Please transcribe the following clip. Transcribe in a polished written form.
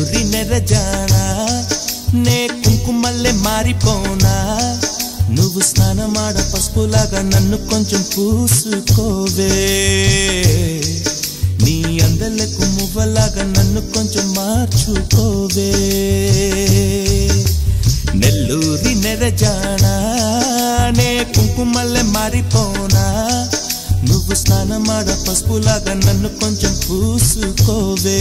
నెల్లూరి నెరజానా నే కుంకుమల్లే మారిపోనా నువ్వు స్నానమాడ పసుపులాగా నన్ను కొంచెం పూసుకోవే నీ అందలకు మువ్వలాగా నన్ను కొంచెం మార్చుకోవే నెల్లూరి నెరజానా నే కుంకుమల్లే మారిపోనా నువ్వు స్నానమాడ పసుపులాగా నన్ను కొంచెం పూసుకోవే